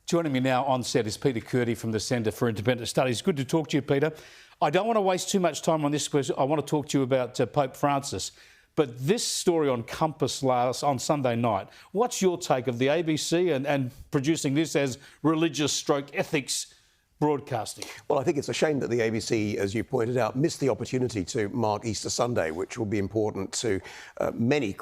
Joining me now on set is Peter Kurti from the Centre for Independent Studies. Good to talk to you, Peter. I don't want to waste too much time on this question. I want to talk to you about Pope Francis. But this story on Compass on Sunday night, what's your take of the ABC and producing this as religious/ethics broadcasting? Well, I think it's a shame that the ABC, as you pointed out, missed the opportunity to mark Easter Sunday, which will be important to many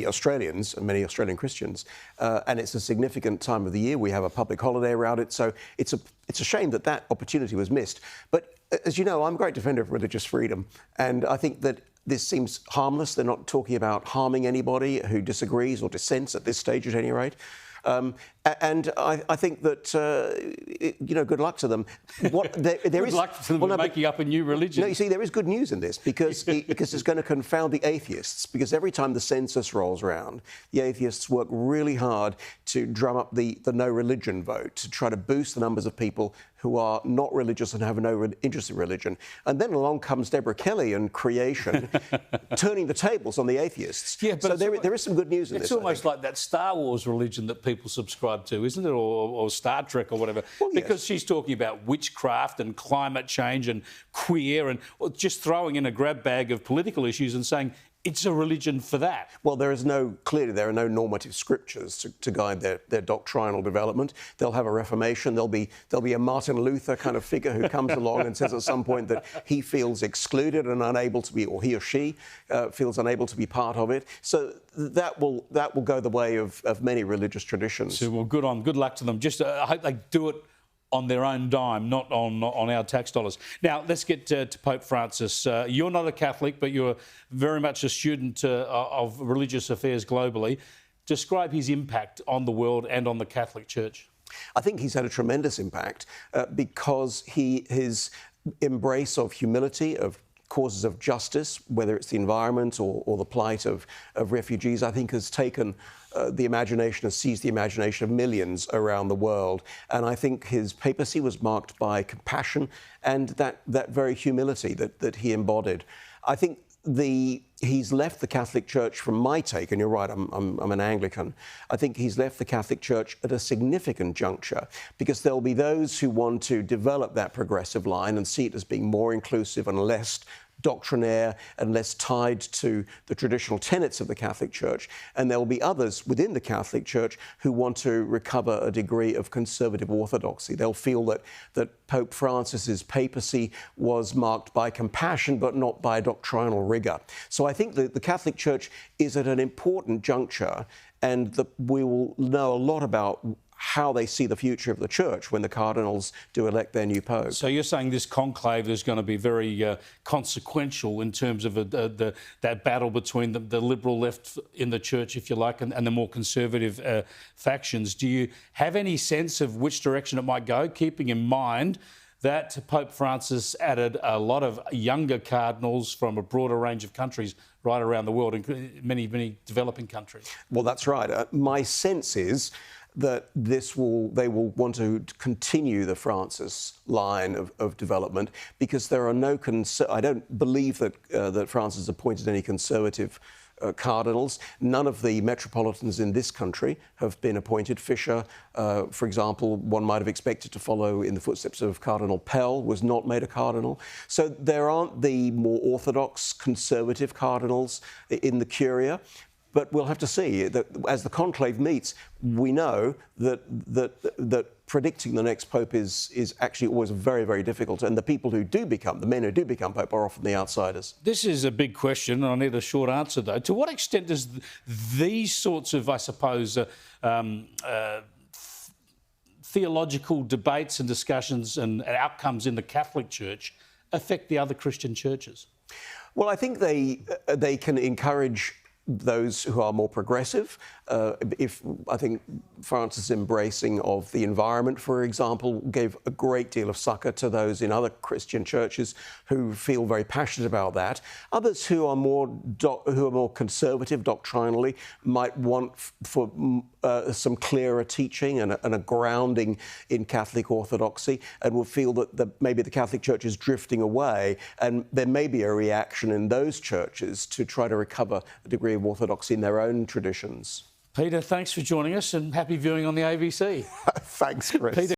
Australians and many Australian Christians. And it's a significant time of the year. We have a public holiday around it. So it's a shame that that opportunity was missed. But as you know, I'm a great defender of religious freedom. And I think that this seems harmless. They're not talking about harming anybody who disagrees or dissents at this stage, at any rate. And I think that, good luck to them. Good luck to them making up a new religion. No, you see, there is good news in this because it's going to confound the atheists. Because every time the census rolls around, the atheists work really hard to drum up the no religion vote, to try to boost the numbers of people who are not religious and have no interest in religion. And then along comes Deborah Kelly and creation, turning the tables on the atheists. Yeah, but so there is some good news in this. It's almost like that Star Wars religion that people subscribe to, isn't it? Or Star Trek or whatever. Well, yes. Because she's talking about witchcraft and climate change and queer and just throwing in a grab bag of political issues and saying it's a religion for that. Well, there are no normative scriptures to guide their doctrinal development. They'll have a reformation. There'll be a Martin Luther kind of figure who comes along and says at some point that he feels excluded and unable to be, or he or she feels unable to be part of it. So that will go the way of many religious traditions. So, well, good luck to them. Just I hope they do it on their own dime, not on our tax dollars. Now, let's get to Pope Francis. You're not a Catholic, but you're very much a student of religious affairs globally. Describe his impact on the world and on the Catholic Church. I think he's had a tremendous impact because his embrace of humility, of causes of justice, whether it's the environment or the plight of refugees, I think has taken has seized the imagination of millions around the world. And I think his papacy was marked by compassion and that very humility that he embodied. I think he's left the Catholic Church, from my take, and you're right, I'm an Anglican, I think he's left the Catholic Church at a significant juncture because there'll be those who want to develop that progressive line and see it as being more inclusive and less doctrinaire and less tied to the traditional tenets of the Catholic Church. And there will be others within the Catholic Church who want to recover a degree of conservative orthodoxy. They'll feel that Pope Francis's papacy was marked by compassion but not by doctrinal rigour. So I think that the Catholic Church is at an important juncture, and that we will know a lot about how they see the future of the Church when the cardinals do elect their new pope. So you're saying this conclave is going to be very consequential in terms of that battle between the liberal left in the Church, if you like, and the more conservative factions. Do you have any sense of which direction it might go, keeping in mind that Pope Francis added a lot of younger cardinals from a broader range of countries right around the world, including many developing countries? Well, that's right. My sense is that they will want to continue the Francis line of development because there are I don't believe that Francis appointed any conservative cardinals. None of the metropolitans in this country have been appointed. Fisher, for example, one might have expected to follow in the footsteps of Cardinal Pell, was not made a cardinal. So there aren't the more orthodox conservative cardinals in the Curia. But we'll have to see. That as the conclave meets, we know that predicting the next pope is actually always very, very difficult. And the men who do become pope are often the outsiders. This is a big question, and I need a short answer, though. To what extent does these sorts of, I suppose, theological debates and discussions and outcomes in the Catholic Church affect the other Christian churches? Well, I think they can encourage those who are more progressive. I think Francis' embracing of the environment, for example, gave a great deal of succour to those in other Christian churches who feel very passionate about that. Others who are more conservative doctrinally might want for some clearer teaching and a grounding in Catholic orthodoxy, and will feel that maybe the Catholic Church is drifting away, and there may be a reaction in those churches to try to recover a degree of orthodoxy in their own traditions. Peter, thanks for joining us and happy viewing on the ABC. Thanks, Chris. Peter